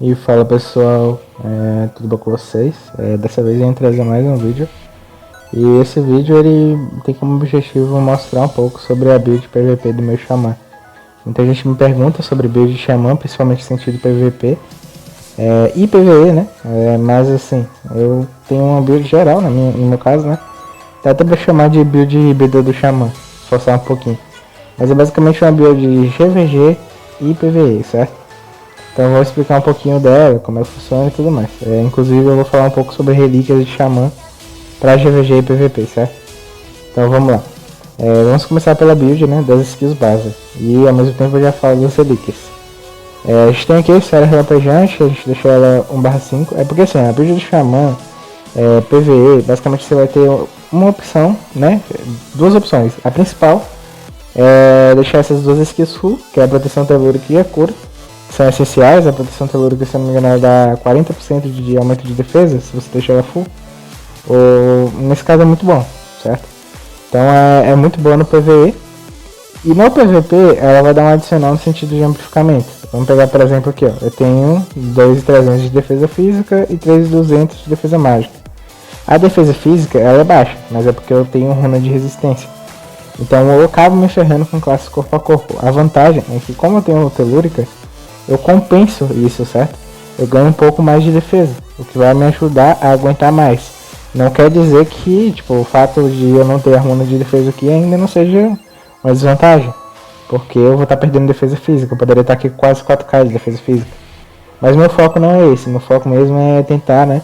E fala pessoal, tudo bom com vocês? Dessa vez eu vim trazer mais um vídeo. E esse vídeo ele tem como objetivo mostrar um pouco sobre a build PVP do meu Xamã. Muita gente me pergunta sobre build de Xamã, principalmente no sentido PVP e PVE, né? Mas assim, eu tenho uma build geral no meu caso, né? Dá até pra chamar de build híbrida do Xamã, forçar um pouquinho. Mas é basicamente uma build de GVG e PVE, certo? Então eu vou explicar um pouquinho dela, como ela funciona e tudo mais. Inclusive eu vou falar um pouco sobre relíquias de Xamã para GVG e PVP, certo? Então vamos lá. Vamos começar pela build, né, das skills base. E ao mesmo tempo eu já falo das relíquias. A gente tem aqui a esfera relampejante, a gente deixa ela 1/5. É porque assim, a build do Xamã, PVE, basicamente você vai ter uma opção, né? Duas opções. A principal é deixar essas duas skills full, que é a proteção telúrica e a cura. São essenciais. A proteção telúrica, se não me engano, ela dá 40% de aumento de defesa se você deixar ela full. Nesse caso é muito bom, certo? Então é muito boa no PVE. E no PVP ela vai dar um adicional no sentido de amplificamento. Vamos pegar por exemplo aqui, ó. Eu tenho 2.300 de defesa física e 3.200 de defesa mágica. A defesa física ela é baixa, mas é porque eu tenho runa de resistência. Então eu acabo me ferrando com classes corpo a corpo. A vantagem é que como eu tenho telúrica, eu compenso isso, certo? Eu ganho um pouco mais de defesa, o que vai me ajudar a aguentar mais. Não quer dizer que o fato de eu não ter a runa de defesa aqui ainda não seja uma desvantagem, porque eu vou estar perdendo defesa física. Eu poderia estar aqui com quase 4k de defesa física. Mas meu foco não é esse, meu foco mesmo é tentar, né,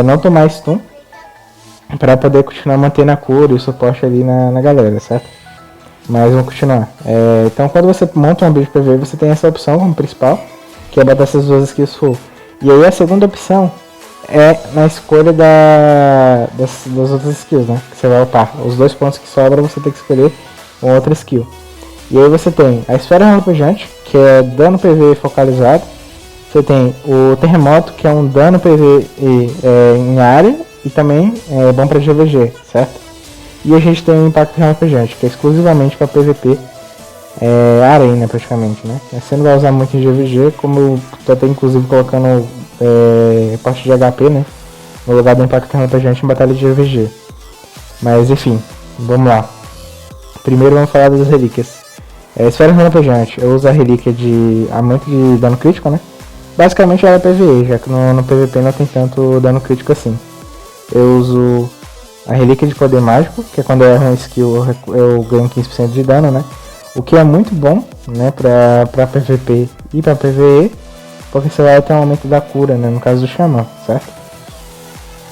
não tomar stun, para poder continuar mantendo a cura e o suporte ali na galera, certo? Mas vamos continuar. Então quando você monta uma build PV, você tem essa opção como principal, que é botar essas duas skills full. E aí a segunda opção é na escolha das outras skills, né? Que você vai upar. Os 2 pontos que sobram você tem que escolher uma outra skill. E aí você tem a esfera relampejante, que é dano PV focalizado. Você tem o terremoto, que é um dano PV em área e também é bom para GVG, certo? E a gente tem o impacto relampejante, que é exclusivamente para PVP, arena praticamente, né? Você não vai usar muito em GVG, como eu tô até inclusive colocando parte de HP, né? No lugar do impacto relampejante em batalha de GVG. Mas enfim, vamos lá. Primeiro vamos falar das relíquias. Esfera relampejante, eu uso a relíquia de aumento de dano crítico, né? Basicamente ela é PVE, já que no PVP não tem tanto dano crítico assim. Eu uso a relíquia de poder mágico, que é quando eu erro uma skill eu ganho 15% de dano, né? O que é muito bom, né, pra PVP e pra PVE, porque você vai ter um aumento da cura, né, no caso do Xamã, certo?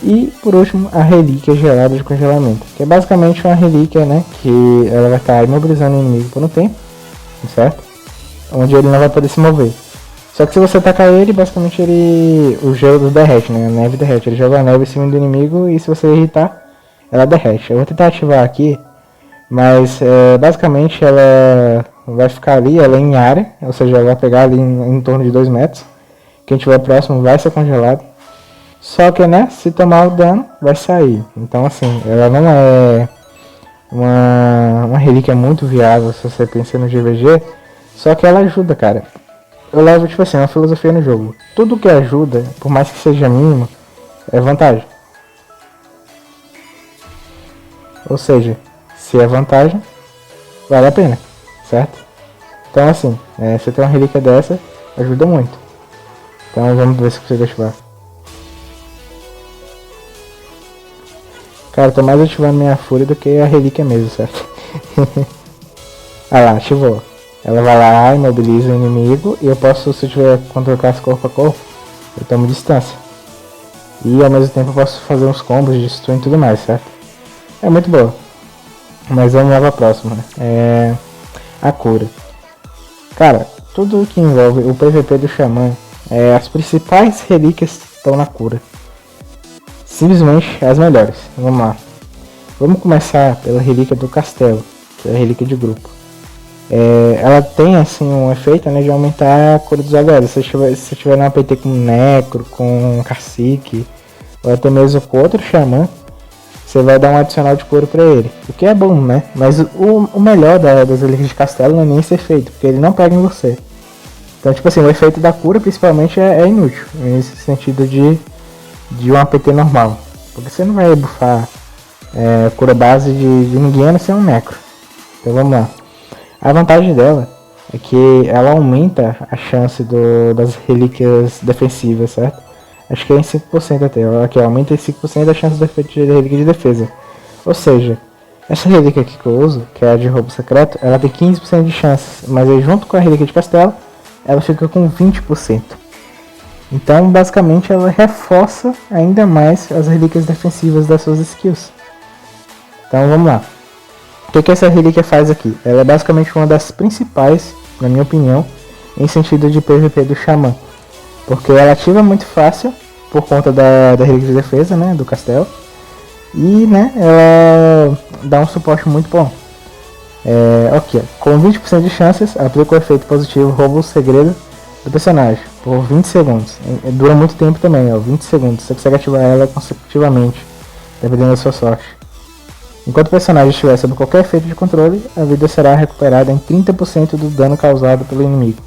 E por último, a relíquia gelada de congelamento, que é basicamente uma relíquia, né, que ela vai estar imobilizando o inimigo por um tempo, certo? Onde ele não vai poder se mover. Só que se você atacar ele, basicamente o gelo derrete, né, a neve derrete. Ele joga a neve em cima do inimigo e se você irritar, ela derrete. Eu vou tentar ativar aqui, mas basicamente ela vai ficar ali, ela é em área, ou seja, ela vai pegar ali em torno de 2 metros. Quem estiver próximo vai ser congelado. Só que, né, se tomar o dano, vai sair. Então assim, ela não é uma relíquia muito viável se você pensa no GVG. Só que ela ajuda, cara. Eu levo, uma filosofia no jogo. Tudo que ajuda, por mais que seja mínimo, é vantagem. Ou seja, se é vantagem, vale a pena, certo? Então assim, você tem uma relíquia dessa, ajuda muito. Então vamos ver se consigo ativar. Cara, eu tô mais ativando minha fúria do que a relíquia mesmo, certo? Ah lá, ativou. Ela vai lá, imobiliza o inimigo e eu posso, se eu tiver contra classe corpo a corpo, eu tomo distância. E ao mesmo tempo eu posso fazer uns combos de stun e tudo mais, certo? É muito boa. Mas vamos lá pra próxima. A cura. Cara, tudo que envolve o PVP do Xamã, as principais relíquias estão na cura. Simplesmente as melhores. Vamos lá. Vamos começar pela relíquia do castelo, que é a relíquia de grupo. Ela tem assim um efeito, né, de aumentar a cura dos aliados. Se você tiver no APT com Necro, com Cacique, ou até mesmo com outro Xamã, você vai dar um adicional de cura pra ele. O que é bom, né? Mas o melhor das relíquias de castelo não é nem esse efeito, porque ele não pega em você. Então, tipo assim, o efeito da cura principalmente é inútil, nesse sentido de um APT normal. Porque você não vai buffar cura base de ninguém a não ser um necro. Então vamos lá. A vantagem dela é que ela aumenta a chance das relíquias defensivas, certo? Acho que é em 5% até. Aqui, aumenta em 5% a chance do efeito de relíquia de defesa. Ou seja, essa relíquia aqui que eu uso, que é a de roubo secreto, ela tem 15% de chances. Mas aí junto com a relíquia de castelo, ela fica com 20%. Então, basicamente, ela reforça ainda mais as relíquias defensivas das suas skills. Então, vamos lá. O que essa relíquia faz aqui? Ela é basicamente uma das principais, na minha opinião, em sentido de PVP do Xamã. Porque ela ativa muito fácil, por conta da relíquia de defesa, né, do castelo. E, né, ela dá um suporte muito bom. Ok, com 20% de chances, aplica o efeito positivo roubo o segredo do personagem por 20 segundos. Dura muito tempo também, 20 segundos. Você consegue ativar ela consecutivamente, dependendo da sua sorte. Enquanto o personagem estiver sob qualquer efeito de controle, a vida será recuperada em 30% do dano causado pelo inimigo.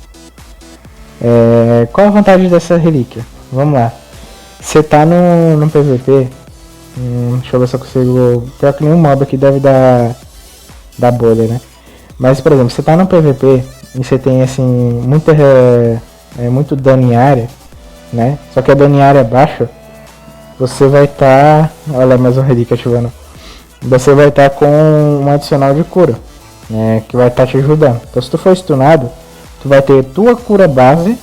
Qual a vantagem dessa relíquia? Vamos lá. Você tá no PVP. Deixa eu ver se eu consigo. Pior que nenhum mob aqui deve dar bolha, né? Mas, por exemplo, você tá no PVP e você tem assim muito dano em área, né? Só que a dano em área baixa, você vai estar. Olha, mais uma relíquia ativando. Você vai estar com um adicional de cura, que vai estar te ajudando. Então, se tu for stunado, tu vai ter tua cura base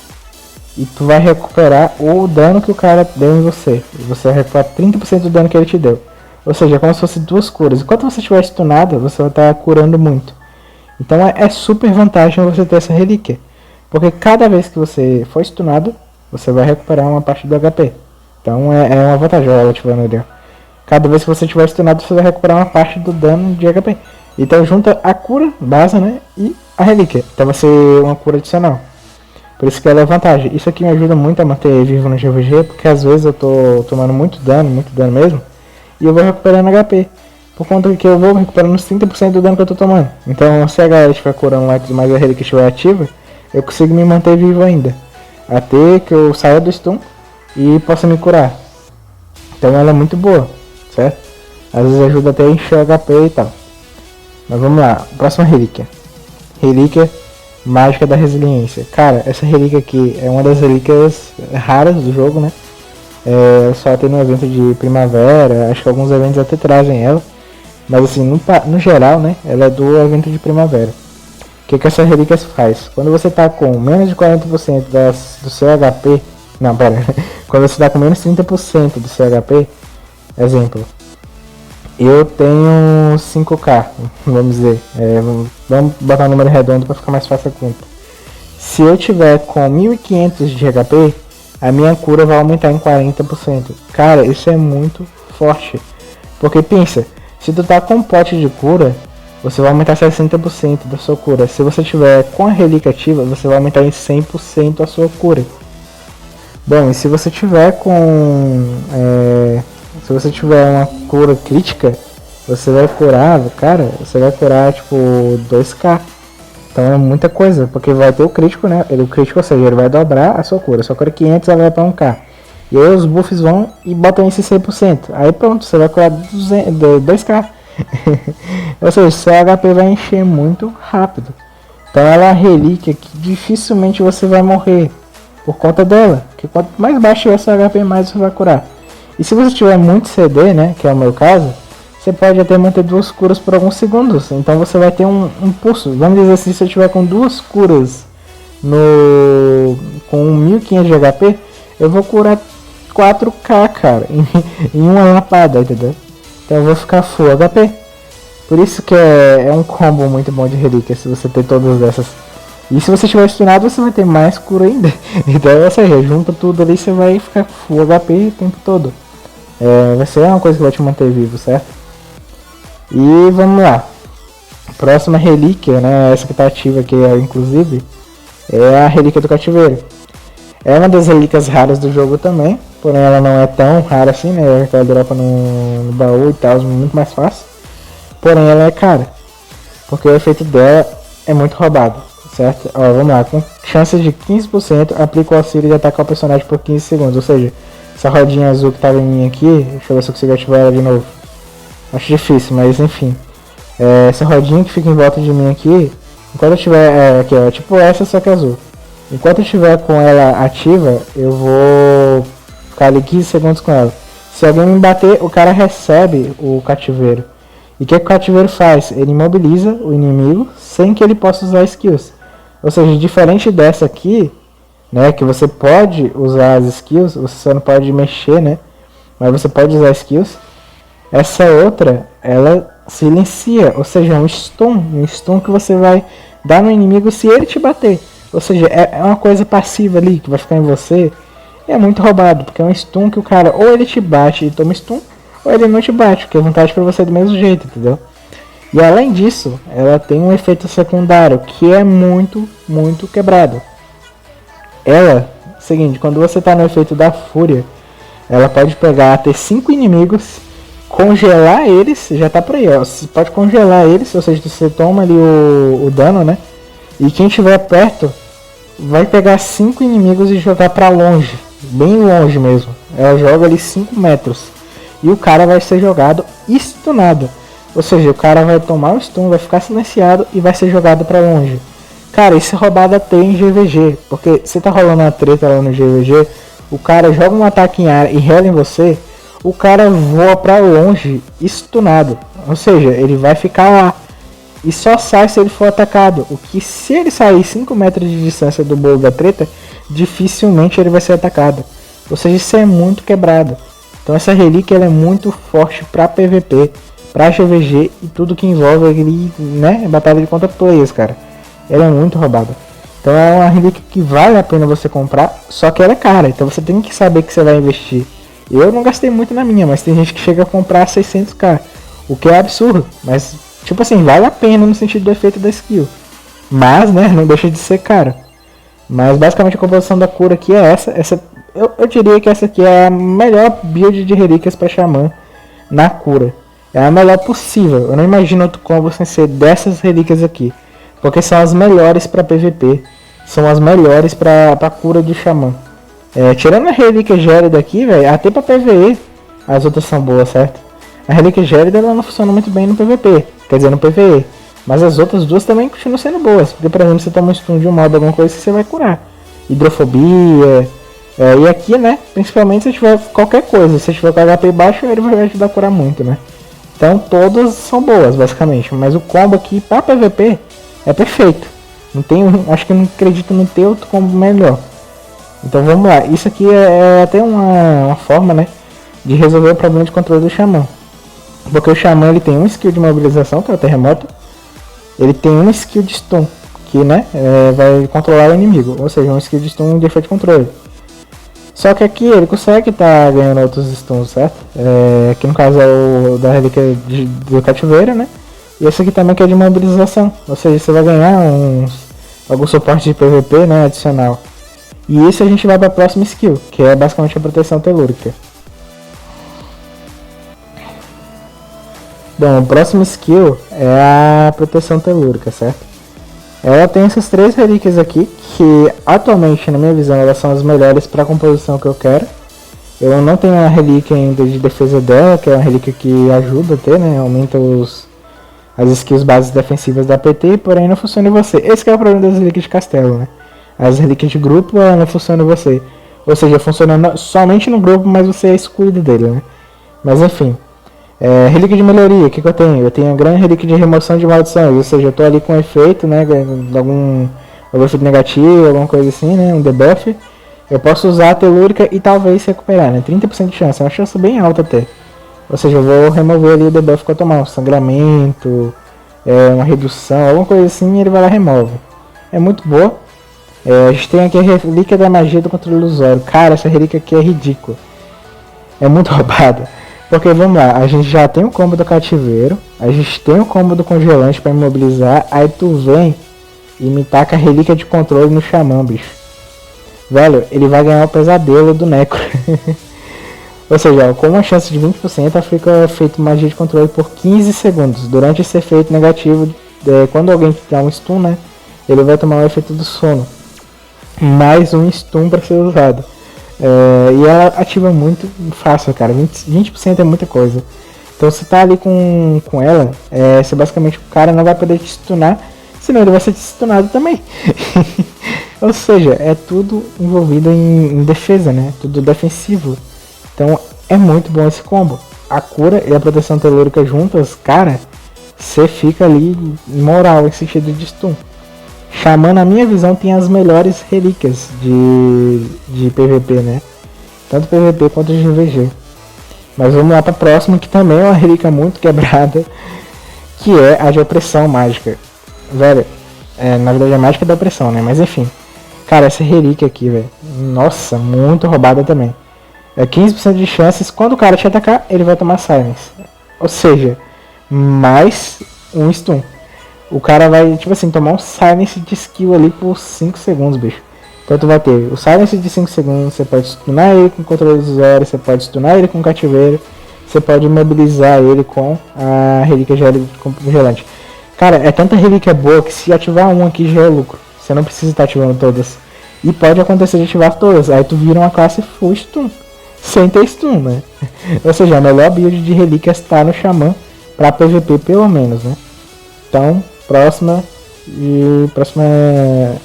e tu vai recuperar o dano que o cara deu em você. E você vai recuperar 30% do dano que ele te deu. Ou seja, é como se fosse duas curas. Enquanto você estiver stunado, você vai estar curando muito. Então é super vantagem você ter essa relíquia. Porque cada vez que você for stunado, você vai recuperar uma parte do HP. Então é uma vantagem ela ativando ali. Cada vez que você estiver stunado, você vai recuperar uma parte do dano de HP. Então junta a cura base, né, e a relíquia. Então vai ser uma cura adicional. Por isso que ela é vantagem. Isso aqui me ajuda muito a manter vivo no GVG, porque às vezes eu tô tomando muito dano mesmo, e eu vou recuperando HP. Por conta que eu vou recuperando uns 30% do dano que eu tô tomando. Então se a galera estiver curando lá e tudo mais, a relíquia estiver ativa, eu consigo me manter vivo ainda. Até que eu saia do stun e possa me curar. Então ela é muito boa, certo? Às vezes ajuda até a encher HP e tal. Mas vamos lá, próxima relíquia. Relíquia Mágica da Resiliência. Cara, essa relíquia aqui é uma das relíquias raras do jogo, né? Só tem no evento de primavera, acho que alguns eventos até trazem ela. Mas assim, no geral, né? Ela é do evento de primavera. O que essa relíquia faz? Quando você tá com menos de 40% do seu HP... Não, pera. Quando você tá com menos de 30% do seu HP... Exemplo. Eu tenho 5k, vamos dizer. Vamos botar um número redondo para ficar mais fácil a conta. Se eu tiver com 1500 de HP, a minha cura vai aumentar em 40%. Cara, isso é muito forte. Porque pensa, se tu tá com um pote de cura, você vai aumentar 60% da sua cura. Se você tiver com a relíquia ativa, você vai aumentar em 100% a sua cura. Bom, e se você tiver com... se você tiver uma cura crítica, você vai curar, cara, você vai curar tipo 2k. Então é muita coisa, porque vai ter o crítico, né? O crítico, ou seja, ele vai dobrar a sua cura. Sua cura 500, ela vai pra 1k. E aí os buffs vão e botam esse 100%. Aí pronto, você vai curar 2k. Ou seja, seu HP vai encher muito rápido. Então ela é uma relíquia que dificilmente você vai morrer por conta dela. Porque quanto mais baixo tiver seu HP, mais você vai curar. E se você tiver muito CD, né, que é o meu caso, você pode até manter 2 curas por alguns segundos. Então você vai ter um impulso. Vamos dizer assim, se eu tiver com 2 curas com 1500 de HP, eu vou curar 4k, cara, em uma lapada, entendeu? Então eu vou ficar full HP. Por isso que é um combo muito bom de relíquia, se você ter todas essas. E se você estiver stunado, você vai ter mais cura ainda. Então, ou seja, junta tudo ali, você vai ficar full HP o tempo todo. Vai ser uma coisa que vai te manter vivo, certo? E vamos lá. Próxima relíquia, né? Essa que tá ativa aqui, inclusive, é a relíquia do cativeiro. É uma das relíquias raras do jogo também. Porém, ela não é tão rara assim, né? Ela dropa no baú e tal, muito mais fácil. Porém, ela é cara. Porque o efeito dela é muito roubado. certo? Ó, vamos lá, com chance de 15%, aplica o auxílio de atacar o personagem por 15 segundos, ou seja, essa rodinha azul que tava em mim aqui, deixa eu ver se eu consigo ativar ela de novo. Acho difícil, mas enfim. Essa rodinha que fica em volta de mim aqui, enquanto eu tiver, aqui ó, tipo essa só que azul. Enquanto eu tiver com ela ativa, eu vou ficar ali 15 segundos com ela. Se alguém me bater, o cara recebe o cativeiro. E o que o cativeiro faz? Ele imobiliza o inimigo sem que ele possa usar skills. Ou seja, diferente dessa aqui, né, que você pode usar as skills, você só não pode mexer, né, mas você pode usar skills. Essa outra, ela silencia, ou seja, um stun que você vai dar no inimigo se ele te bater. Ou seja, é uma coisa passiva ali que vai ficar em você. É muito roubado, porque é um stun que o cara ou ele te bate e toma stun, ou ele não te bate, porque é vantagem pra você do mesmo jeito, entendeu? E além disso, ela tem um efeito secundário que é muito quebrado. Ela, seguinte, quando você tá no efeito da fúria, ela pode pegar até 5 inimigos, congelar eles, já tá por aí, ó. Você pode congelar eles, ou seja, você toma ali o dano, né? E quem estiver perto vai pegar 5 inimigos e jogar pra longe, bem longe mesmo. Ela joga ali 5 metros. E o cara vai ser jogado stunado. Ou seja, o cara vai tomar o stun, vai ficar silenciado e vai ser jogado pra longe. Cara, isso é roubada T em GVG. Porque você tá rolando uma treta lá no GVG, o cara joga um ataque em área e rela em você, o cara voa pra longe stunado. Ou seja, ele vai ficar lá. E só sai se ele for atacado. O que, se ele sair 5 metros de distância do bolo da treta, dificilmente ele vai ser atacado. Ou seja, isso é muito quebrado. Então essa relíquia ela é muito forte para PVP, para GVG e tudo que envolve ali, né, batalha de contra players, cara. Ela é muito roubada. Então é uma relíquia que vale a pena você comprar, só que ela é cara. Então você tem que saber que você vai investir. Eu não gastei muito na minha, mas tem gente que chega a comprar 600k, o que é absurdo. Mas tipo assim, vale a pena no sentido do efeito da skill. Mas, né, não deixa de ser caro. Mas basicamente a composição da cura aqui é essa. Eu diria que essa aqui é a melhor build de relíquias para xamã na cura. É a melhor possível. Eu não imagino outro combo sem ser dessas relíquias aqui. Porque são as melhores para PVP. São as melhores para cura de xamã. Tirando a relíquia gélida aqui, velho, até para PVE as outras são boas, certo? A relíquia gélida ela não funciona muito bem no PVP, quer dizer, no PVE. Mas as outras duas também continuam sendo boas. Porque, por exemplo, você toma um stun de um modo, alguma coisa que você vai curar. Hidrofobia. E aqui, né, principalmente se tiver qualquer coisa. Se tiver com HP baixo, ele vai ajudar a curar muito, né. Então todas são boas, basicamente. Mas o combo aqui para PVP é perfeito. Não tem, acho que não acredito não ter outro combo melhor. Então vamos lá. Isso aqui é até uma forma, né, de resolver o problema de controle do xamã. Porque o xamã ele tem um skill de mobilização, que é o terremoto. Ele tem uma skill de stun, que, né, vai controlar o inimigo. Ou seja, um skill de stun de efeito de controle. Só que aqui ele consegue estar ganhando outros stuns, certo? Que no caso é o da relíquia do cativeiro, né? E esse aqui também que é de mobilização. Ou seja, você vai ganhar algum suporte de PVP, né, adicional. E isso a gente vai para a próxima skill, que é basicamente a proteção telúrica. Bom, o próximo skill é a proteção telúrica, certo? Ela tem essas 3 relíquias aqui, que atualmente, na minha visão, elas são as melhores para a composição que eu quero. Eu não tenho a relíquia ainda de defesa dela, que é uma relíquia que ajuda a ter, né? Aumenta as skills bases defensivas da PT, porém não funciona em você. Esse que é o problema das relíquias de castelo, né? As relíquias de grupo, ela não funciona em você. Ou seja, funciona somente no grupo, mas você é excluído dele, né? Mas enfim. Relíquia de melhoria, o que eu tenho? Eu tenho a grande relíquia de remoção de maldições, ou seja, eu tô ali com efeito, né, algum efeito negativo, alguma coisa assim, né, um debuff. Eu posso usar a telúrica e talvez recuperar, né, 30% de chance, é uma chance bem alta até. Ou seja, eu vou remover ali o debuff que eu tomar, um sangramento, uma redução, alguma coisa assim, e ele vai lá e remove. É muito boa. A gente tem aqui a relíquia da magia do controle ilusório. Cara, essa relíquia aqui é ridícula. É muito roubada. Porque vamos lá, a gente já tem o combo do cativeiro, a gente tem o combo do congelante para imobilizar, aí tu vem e me taca a relíquia de controle no xamã, bicho. Velho, ele vai ganhar o pesadelo do Necro. Ou seja, com uma chance de 20%, fica feito magia de controle por 15 segundos. Durante esse efeito negativo, quando alguém dá um stun, né, ele vai tomar o efeito do sono. Mais um stun para ser usado. E ela ativa muito fácil, cara. 20% é muita coisa. Então você tá ali com ela, você basicamente o cara não vai poder te stunar, senão ele vai ser stunado também. Ou seja, é tudo envolvido em defesa, né? Tudo defensivo. Então é muito bom esse combo. A cura e a proteção telúrica juntas, cara, você fica ali moral em sentido de stun. Xamã, na minha visão, tem as melhores relíquias de PVP, né? Tanto PVP quanto de GVG. Mas vamos lá para a próxima, que também é uma relíquia muito quebrada, que é a de opressão mágica. Velho, na verdade é mágica da opressão, né? Mas enfim. Cara, essa relíquia aqui, velho. Nossa, muito roubada também. 15% de chances, quando o cara te atacar, ele vai tomar silence. Ou seja, mais um stun. O cara vai, tipo assim, tomar um silence de skill ali por 5 segundos, bicho. Então tu vai ter o silence de 5 segundos, você pode stunar ele com controle dos olhos, você pode stunar ele com cativeiro, você pode imobilizar ele com a relíquia gelante. Cara, é tanta relíquia boa que se ativar um aqui já é lucro. Você não precisa estar ativando todas. E pode acontecer de ativar todas, aí tu vira uma classe full stun, sem ter stun, né? Ou seja, a melhor build de relíquias está no Xamã, pra PVP pelo menos, né? Então, próxima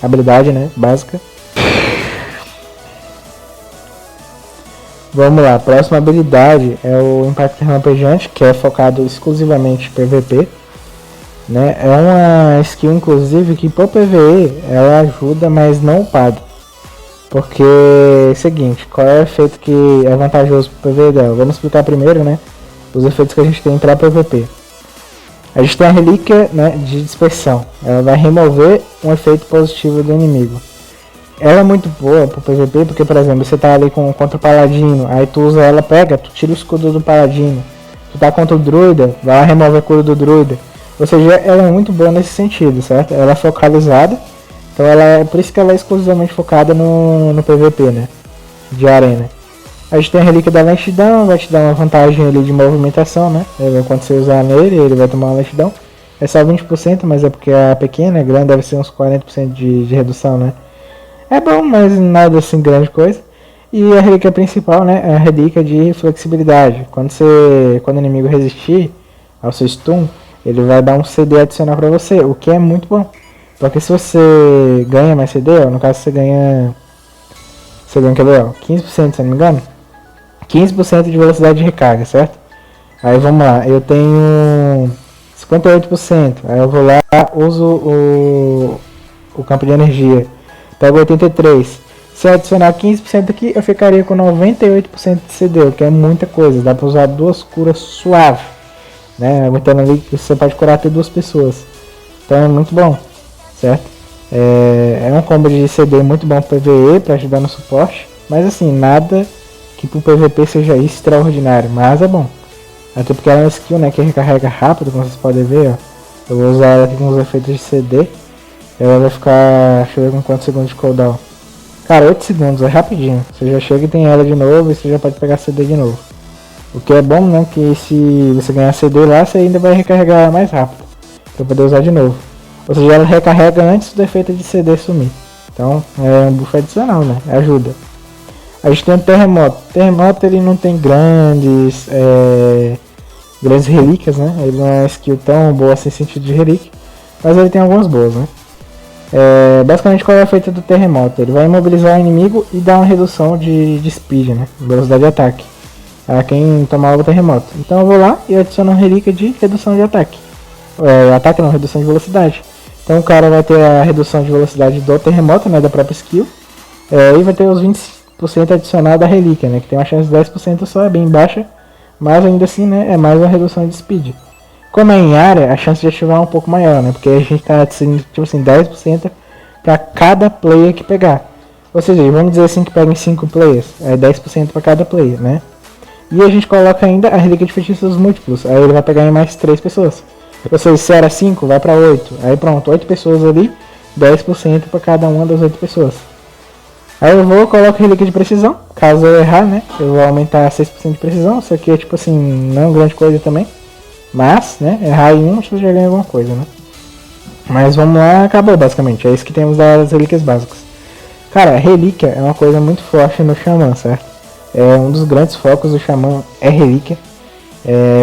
habilidade, né, básica. Vamos lá, a próxima habilidade é o Impacto Rampejante, que é focado exclusivamente em PVP, né? É uma skill, inclusive, que pro PvE ela ajuda, mas não paga. Porque é o seguinte, qual é o efeito que é vantajoso pro PvE dela? Vamos explicar primeiro, né, os efeitos que a gente tem para PvP. A gente tem a relíquia, né, de dispersão. Ela vai remover um efeito positivo do inimigo. Ela é muito boa pro PVP porque, por exemplo, você tá ali contra o paladino, aí tu usa ela, tu tira o escudo do paladino. Tu tá contra o druida, vai lá remover a cura do druida. Ou seja, ela é muito boa nesse sentido, certo? Ela é focalizada, então por isso que ela é exclusivamente focada no PVP, né, de arena. A gente tem a relíquia da lentidão, vai te dar uma vantagem ali de movimentação, né? Quando você usar nele, ele vai tomar uma lentidão. É só 20%, mas é porque a pequena, a grande deve ser uns 40% de redução, né? É bom, mas nada assim grande coisa. E a relíquia principal, né? É a relíquia de flexibilidade. Quando o inimigo resistir ao seu stun, ele vai dar um CD adicional pra você, o que é muito bom. Porque se você ganha mais CD, ó, no caso você ganha, quer ver, ó, 15%, se não me engano. 15% de velocidade de recarga, certo? Aí vamos lá, eu tenho 58%, aí eu vou lá, uso o campo de energia, pego 83%. Se eu adicionar 15% aqui, eu ficaria com 98% de CD, o que é muita coisa, dá pra usar 2 curas suave, né? Aguentando ali, você pode curar até 2 pessoas, então é muito bom, certo? É um combo de CD muito bom pro PvE, pra ajudar no suporte, mas assim, nada que pro PVP seja extraordinário, mas é bom. Até porque ela é uma skill, né, que recarrega rápido, como vocês podem ver, ó. Eu vou usar ela aqui com os efeitos de CD. Ela vai ficar, deixa eu ver com quantos segundos de cooldown. Cara, 8 segundos, é rapidinho. Você já chega e tem ela de novo e você já pode pegar CD de novo. O que é bom, né, que se você ganhar CD lá, você ainda vai recarregar mais rápido, pra poder usar de novo. Ou seja, ela recarrega antes do efeito de CD sumir. Então, é um buff adicional, né, ajuda. A gente tem o terremoto. O terremoto ele não tem grandes relíquias, né? Ele não é uma skill tão boa assim, sentido de relíquia, mas ele tem algumas boas, né? Basicamente, qual é o efeito do terremoto? Ele vai imobilizar o inimigo e dar uma redução de speed, né? Velocidade de ataque a quem tomar o terremoto. Então eu vou lá e adiciono uma relíquia de redução de ataque. Ataque não, redução de velocidade. Então o cara vai ter a redução de velocidade do terremoto, né? Da própria skill. E vai ter os 20% adicionado da relíquia, né, que tem uma chance de 10% só, é bem baixa, mas ainda assim, né, é mais uma redução de speed. Como é em área, a chance de ativar é um pouco maior, né, porque a gente tá tipo assim, 10% para cada player que pegar. Ou seja, vamos dizer assim que pega em 5 players, é 10% para cada player, né. E a gente coloca ainda a relíquia de feitiços múltiplos, aí ele vai pegar em mais 3 pessoas. Ou seja, se era 5, vai para 8, aí pronto, 8 pessoas ali, 10% para cada uma das 8 pessoas. Aí eu coloco relíquia de precisão, caso eu errar, né, eu vou aumentar 6% de precisão, isso aqui é tipo assim, não é uma grande coisa também, mas, né, errar em um, você já ganha alguma coisa, né. Mas vamos lá, acabou basicamente. É isso que temos das relíquias básicas. Cara, relíquia é uma coisa muito forte no Xamã, certo? É um dos grandes focos do Xamã é relíquia.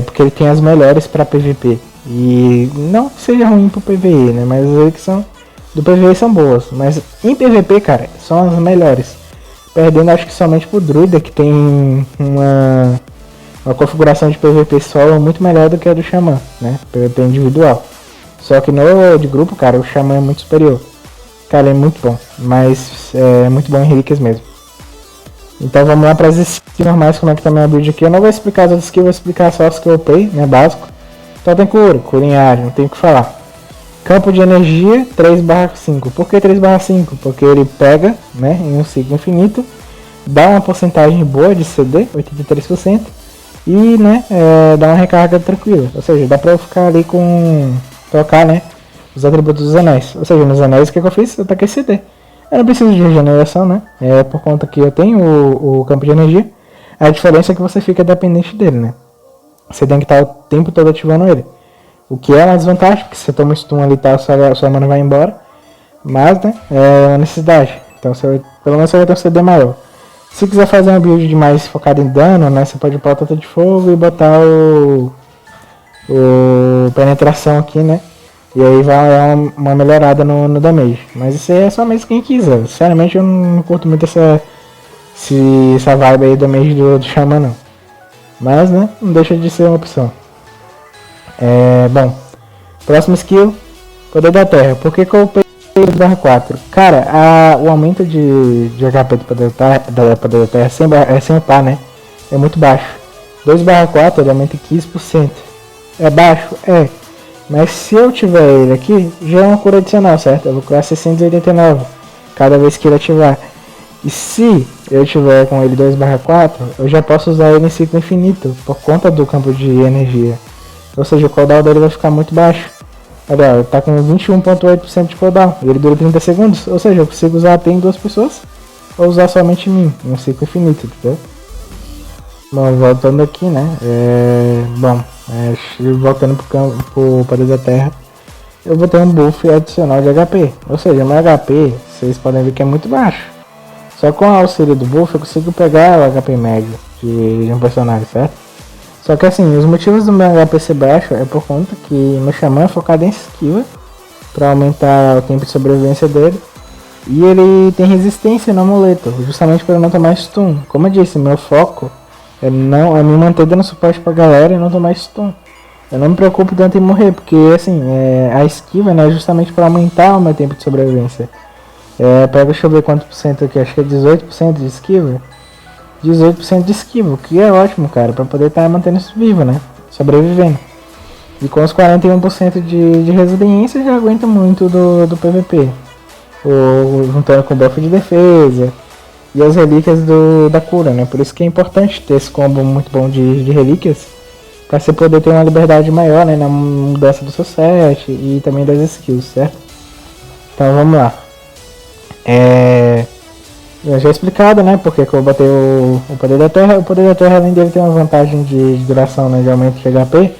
Porque ele tem as melhores para PVP. E não que seja ruim pro PVE, né? Mas as relíquias do PVE são boas. Mas em PVP, cara, são as melhores. Perdendo acho que somente pro Druida, que tem uma configuração de PVP solo muito melhor do que a do Xamã, né? PVP individual. Só que no de grupo, cara, o Xamã é muito superior. Cara, é muito bom. Mas é muito bom em relíquias mesmo. Então vamos lá para as skills normais, como é que tá minha build aqui. Eu não vou explicar as outras skills, vou explicar só as que eu upei, né, básico. Então tem cura em área, não tem o que falar. Campo de energia 3/5. Por que 3/5? Porque ele pega, né, em um ciclo infinito, dá uma porcentagem boa de CD, 83%, e, né, dá uma recarga tranquila. Ou seja, dá pra eu ficar ali trocar, né, os atributos dos anéis. Ou seja, nos anéis o que eu fiz? Eu taquei CD. Eu não preciso de regeneração, né? Por conta que eu tenho o campo de energia. A diferença é que você fica dependente dele, né? Você tem que estar o tempo todo ativando ele. O que é uma desvantagem, porque se você toma um stun ali e tal, sua mana vai embora. Mas, né? É uma necessidade. Então, pelo menos você vai ter um CD maior. Se quiser fazer uma build mais focada em dano, né? Você pode botar o Tata de Fogo e botar o penetração aqui, né? E aí vai uma melhorada no damage. Mas isso aí é só mesmo quem quiser. Sinceramente eu não curto muito essa vibe aí do damage do Xamã não. Mas, né, não deixa de ser uma opção. Bom, próximo skill, Poder da Terra. Por que eu upei 2/4? Cara, o aumento de HP do Poder da Terra sem upar, né? É muito baixo. 2/4 ele aumenta 15%. É baixo? É. Mas se eu tiver ele aqui, já é uma cura adicional, certo? Eu vou curar 689 cada vez que ele ativar. E se eu tiver com ele 2/4, eu já posso usar ele em ciclo infinito, por conta do campo de energia. Ou seja, o cooldown dele vai ficar muito baixo. Olha, ele tá com 21,8% de cooldown e ele dura 30 segundos. Ou seja, eu consigo usar até em 2 pessoas, ou usar somente em mim, em um ciclo infinito, entendeu? Bom, voltando aqui, né? Voltando pro Poder da Terra, eu vou ter um buff adicional de HP. Ou seja, meu HP, vocês podem ver que é muito baixo. Só com o auxílio do buff eu consigo pegar o HP médio de um personagem, certo? Só que assim, os motivos do meu HP ser baixo é por conta que meu Xamã é focado em esquiva, para aumentar o tempo de sobrevivência dele. E ele tem resistência no amuleto, justamente para eu não tomar stun. Como eu disse, meu foco é me manter dando suporte pra galera e não tomar stun. Eu não me preocupo tanto em morrer, porque assim, a esquiva, né, é justamente para aumentar o meu tempo de sobrevivência. Deixa eu ver quanto por cento aqui, acho que é 18% de esquiva. 18% de esquiva, o que é ótimo, cara, para poder estar mantendo isso vivo, né, sobrevivendo. E com os 41% de resiliência já aguenta muito do PVP. Juntando com o buff de defesa e as relíquias da cura, né? Por isso que é importante ter esse combo muito bom de relíquias, para você poder ter uma liberdade maior, né, na mudança do seu set e também das skills, certo? Então vamos lá. Eu já explicado, né, porque que eu botei o Poder da Terra. O Poder da Terra, além dele ter uma vantagem de duração, né, de aumento de HP,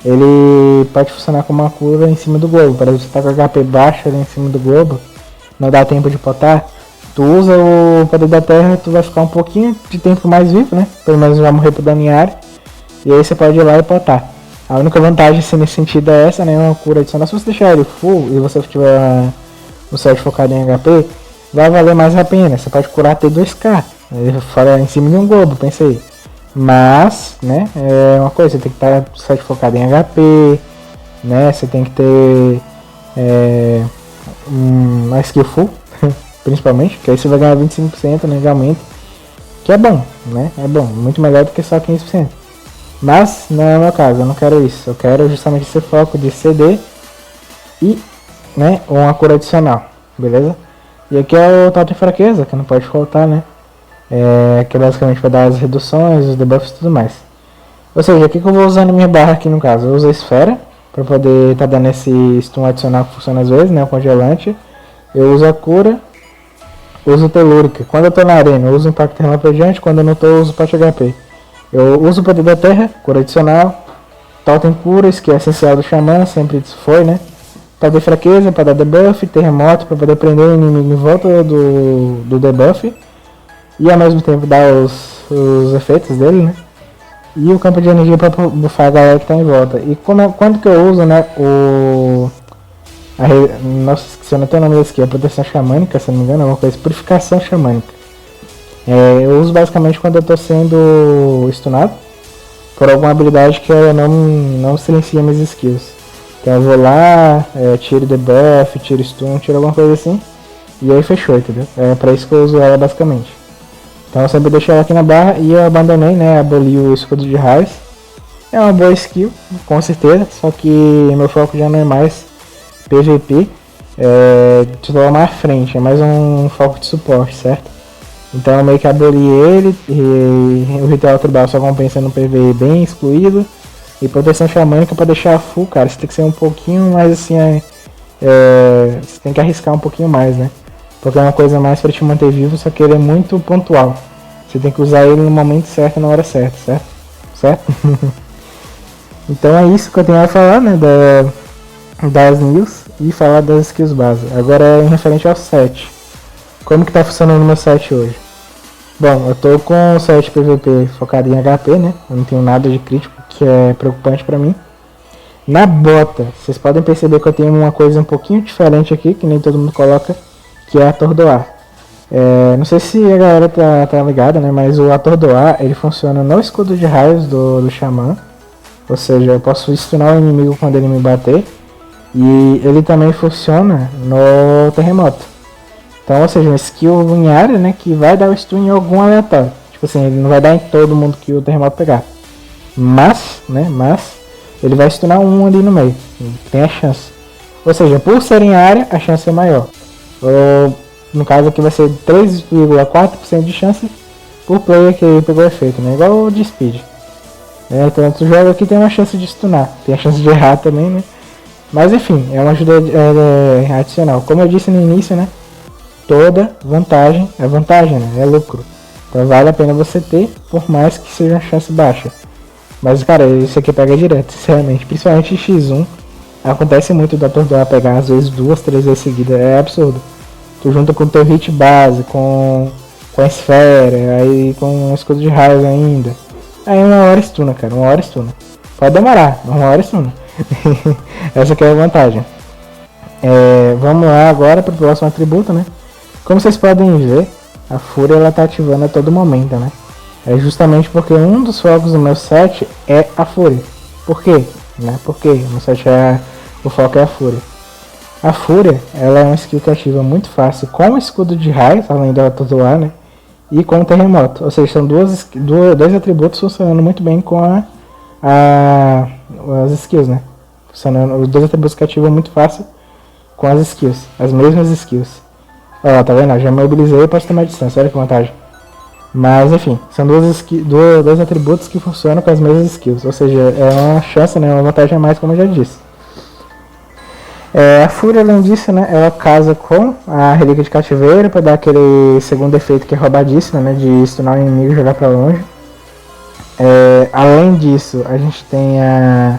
ele pode funcionar como uma cura em cima do globo. Para você estar com HP baixo ali em cima do globo, não dá tempo de potar, tu usa o Poder da Terra, tu vai ficar um pouquinho de tempo mais vivo, né? Pelo menos vai morrer pro dano em área. E aí você pode ir lá e potar. A única vantagem assim, nesse sentido é essa, né? Uma cura adicional. Se você deixar ele full e você tiver um set focado em HP, vai valer mais a pena. Você pode curar até 2k. Fora em cima de um globo, pensei. Mas, né? É uma coisa, você tem que estar set focado em HP, né? Você tem que ter uma skill full, principalmente, que aí você vai ganhar 25%, né, de aumento, que é bom, né, é bom, muito melhor do que só 15%, mas não é o meu caso, eu não quero isso, eu quero justamente esse foco de CD e, né, uma cura adicional, beleza? E aqui é o totem fraqueza, que não pode faltar, né, que basicamente vai dar as reduções, os debuffs e tudo mais. Ou seja, aqui que eu vou usando minha barra aqui no caso, eu uso a esfera, para poder estar dando esse stun adicional que funciona às vezes, né, o congelante. Eu uso a cura, uso telúrica. Quando eu tô na arena, eu uso impacto relapejante. Quando eu não tô, eu uso parte HP. Eu uso o Poder da Terra, cura adicional. Totem cura, isso que é essencial do Xamã, sempre foi, né? pra dar fraqueza, pra dar debuff, terremoto pra poder prender o inimigo em volta do debuff e ao mesmo tempo dar os efeitos dele, né? E o campo de energia pra buffar a galera que tá em volta. E quando que eu uso, né, nossa, esqueci, eu não tenho o nome desse aqui, a proteção xamânica, se não me engano, é uma coisa, purificação xamânica. Eu uso basicamente quando eu tô sendo stunado por alguma habilidade que eu não silencia minhas skills. Então eu vou lá, tiro debuff, tiro stun, tiro alguma coisa assim, e aí fechou, entendeu? É pra isso que eu uso ela basicamente. Então eu sempre deixo ela aqui na barra e eu abandonei, né, aboli o escudo de raios. É uma boa skill, com certeza, só que meu foco já não é mais PVP, de tomar à frente, é mais um foco de suporte, certo? Então eu meio que aboli ele, e o ritual tribal só compensa no PV bem excluído, e proteção xamânica para deixar full, cara, você tem que ser um pouquinho mais assim, você tem que arriscar um pouquinho mais, né? Porque é uma coisa mais para te manter vivo, só que ele é muito pontual. Você tem que usar ele no momento certo, na hora certa, certo? Certo? Então é isso que eu tenho a falar, né, das news e falar das skills base. Agora em referente ao set. Como que tá funcionando o meu set hoje? Bom, eu tô com o set PVP focado em HP, né? Eu não tenho nada de crítico, que é preocupante pra mim. Na bota, vocês podem perceber que eu tenho uma coisa um pouquinho diferente aqui, que nem todo mundo coloca, que é atordoar. Não sei se a galera tá ligada, né? Mas o atordoar, ele funciona no escudo de raios do Xamã. Ou seja, eu posso stunar o inimigo quando ele me bater. E ele também funciona no terremoto. Então, ou seja, uma skill em área, né, que vai dar o stun em algum aleatório. Tipo assim, ele não vai dar em todo mundo que o terremoto pegar. Mas ele vai stunar um ali no meio. Tem a chance. Ou seja, por ser em área, a chance é maior. Ou, no caso aqui vai ser 3,4% de chance por player que pegou o efeito, né? Igual o de speed. Então, tu joga aqui tem uma chance de stunar. Tem a chance de errar também, né? Mas enfim, é uma ajuda adicional. Como eu disse no início, né? Toda vantagem é vantagem, né? É lucro. Então vale a pena você ter, por mais que seja uma chance baixa. Mas cara, isso aqui pega direto, sinceramente. Principalmente em X1. Acontece muito do atordoar pegar às vezes 2, 3 vezes seguida. É absurdo. Tu junta com o teu hit base, com a esfera, aí com o escudo de raios ainda. Aí uma hora stuna, cara. Uma hora stuna. Pode demorar, mas uma hora stuna. Essa aqui é a vantagem. Vamos lá agora para o próximo atributo, né? Como vocês podem ver, a fúria ela tá ativando a todo momento, né? É justamente porque um dos focos do meu set é a fúria. Por quê? Né? Porque no set o foco é a fúria. A fúria, ela é uma skill que ativa muito fácil com o escudo de raios, além dela atordoar, né? E com o terremoto. Ou seja, são dois atributos funcionando muito bem com as skills, né? Funcionando, os dois atributos que ativam muito fácil com as skills, as mesmas skills. Ó, tá vendo? Já mobilizei e posso tomar distância, olha que vantagem. Mas enfim, são dois atributos que funcionam com as mesmas skills. Ou seja, é uma chance, né? Uma vantagem a mais, como eu já disse. A fúria, além disso, né? Ela casa com a relíquia de cativeiro para dar aquele segundo efeito que é roubadíssimo, né? De stunar o inimigo e jogar pra longe. Além disso, a gente tem a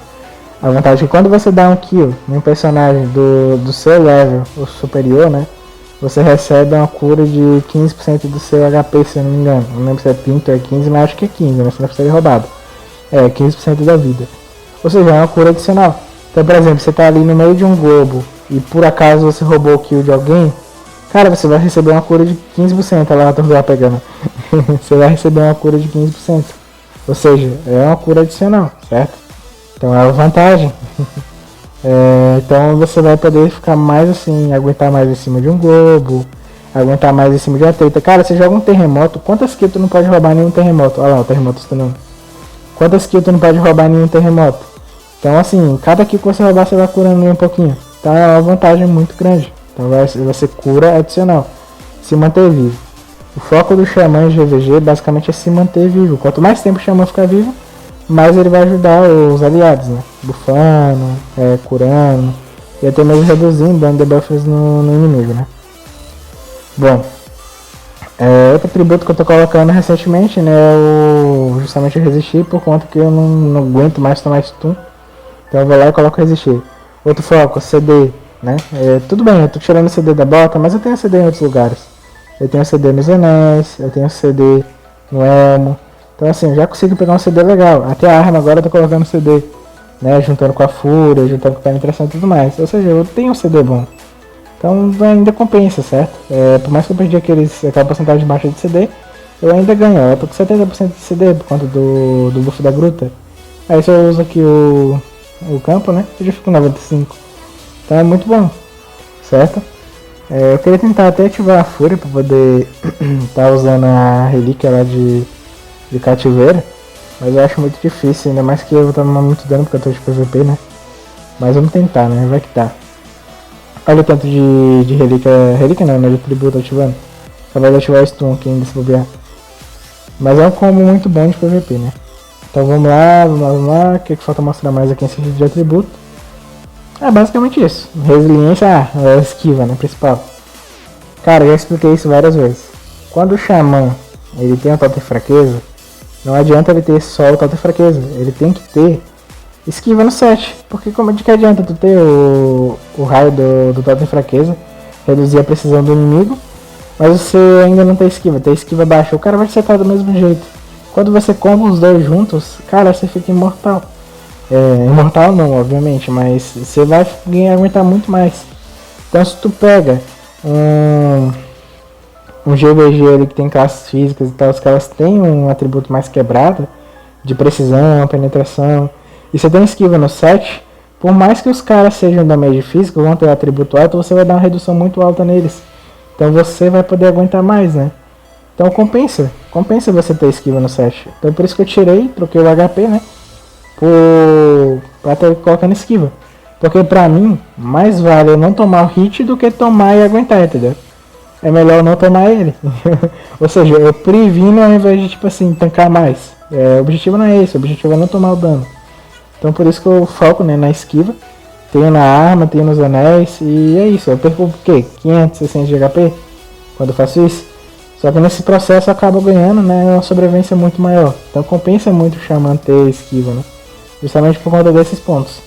vantagem que quando você dá um kill em um personagem do seu level ou superior, né? Você recebe uma cura de 15% do seu HP, se eu não me engano. Não lembro se é 30 ou é 15, mas acho que é 15, né? Se não for roubado. 15% da vida. Ou seja, é uma cura adicional. Então, por exemplo, você tá ali no meio de um globo e por acaso você roubou o kill de alguém, cara, você vai receber uma cura de 15%, ela vai pegando. Você vai receber uma cura de 15%. Ou seja, é uma cura adicional, certo? Então é uma vantagem. Então você vai poder ficar mais assim, aguentar mais em cima de um globo, aguentar mais em cima de uma treta. Cara, você joga um terremoto, quantas kills tu não pode roubar nenhum terremoto? Olha lá, o terremoto stunando. Quantas kills tu não pode roubar nenhum terremoto? Então assim, cada kill que você roubar você vai curando um pouquinho. Então é uma vantagem muito grande. Então vai ser cura adicional. Se manter vivo. O foco do Xamã de GVG basicamente é se manter vivo. Quanto mais tempo o Xamã ficar vivo, mais ele vai ajudar os aliados, né? Bufando, curando e até mesmo reduzindo dano de debuffs no inimigo, né? Bom, outro atributo que eu tô colocando recentemente, né? É justamente o resistir, por conta que eu não aguento mais tomar stun. Então eu vou lá e coloco resistir. Outro foco, CD. né? Tudo bem, eu tô tirando o CD da bota, mas eu tenho CD em outros lugares. Eu tenho CD nos anéis, eu tenho CD no elmo. Então assim, eu já consigo pegar um CD legal. Até a arma agora eu tô colocando CD, né? Juntando com a fúria, juntando com a penetração e tudo mais. Ou seja, eu tenho um CD bom. Então ainda compensa, certo? Por mais que eu perdi aquela porcentagem baixa de CD, eu ainda ganho. Eu tô com 70% de CD por conta do buff da gruta. Aí se eu uso aqui o campo, né? Eu já fico com 95. Então é muito bom, certo? Eu queria tentar até ativar a fúria para poder estar usando a relíquia lá de cativeiro. Mas eu acho muito difícil, ainda mais que eu vou tomar muito dano porque eu tô de PVP, né? Mas vamos tentar, né? Vai que tá. Olha o tanto de relíquia. Relíquia não, né? De tributo ativando. Só vai ativar o stun aqui ainda se bobear. Mas é um combo muito bom de PVP, né? Então vamos lá. O que falta mostrar mais aqui em sentido de atributo? É basicamente isso. Resiliência, é esquiva, né? Principal. Cara, eu já expliquei isso várias vezes. Quando o Xamã ele tem um totem fraqueza, não adianta ele ter só o totem fraqueza. Ele tem que ter esquiva no set. Porque como de que adianta tu ter o raio do totem fraqueza, reduzir a precisão do inimigo, mas você ainda não tem esquiva baixa. O cara vai setar do mesmo jeito. Quando você comba os dois juntos, cara, você fica imortal. Imortal não, obviamente, mas você vai aguentar muito mais. Então se tu pega um GVG ali que tem classes físicas e tal, os caras têm um atributo mais quebrado, de precisão, penetração, e você tem esquiva no set, por mais que os caras sejam damage físico, vão ter atributo alto, você vai dar uma redução muito alta neles. Então você vai poder aguentar mais, né? Então compensa você ter esquiva no set. Então por isso que eu troquei o HP, né? Pra ter colocando esquiva. Porque pra mim, mais vale eu não tomar o hit do que tomar e aguentar, entendeu? É melhor não tomar ele. Ou seja, eu previno ao invés de, tipo assim, tancar mais. O objetivo não é esse, o objetivo é não tomar o dano. Então por isso que eu foco, né, na esquiva. Tenho na arma, tenho nos anéis e é isso. Eu perco o quê? 500, 600 de HP quando eu faço isso. Só que nesse processo eu acabo ganhando, né, uma sobrevivência muito maior. Então compensa muito o Xamã ter esquiva, né? Justamente por conta desses pontos.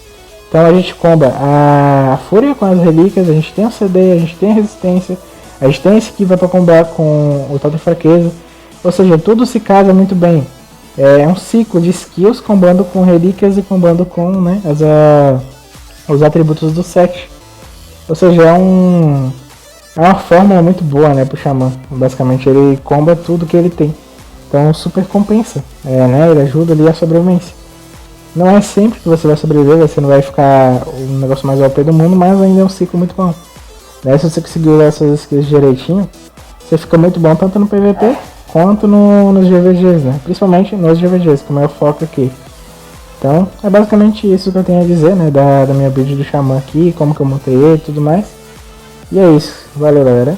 Então a gente comba a fúria com as relíquias, a gente tem o CD, a gente tem a resistência, a gente tem a esquiva para combar com o totem fraqueza. Ou seja, tudo se casa muito bem. É um ciclo de skills combando com relíquias e combando com, né, os atributos do set. Ou seja, é uma fórmula muito boa, né, pro Xamã. Basicamente ele comba tudo que ele tem. Então super compensa, né, ele ajuda ali a sobrevivência. Não é sempre que você vai sobreviver, você não vai ficar o negócio mais OP do mundo, mas ainda é um ciclo muito bom. Né? Se você conseguir usar essas skills direitinho, você fica muito bom tanto no PVP quanto nos GVGs, né? Principalmente nos GVGs, como é o foco aqui. Então, é basicamente isso que eu tenho a dizer, né? Da minha build do Xamã aqui, como que eu montei ele e tudo mais. E é isso. Valeu, galera.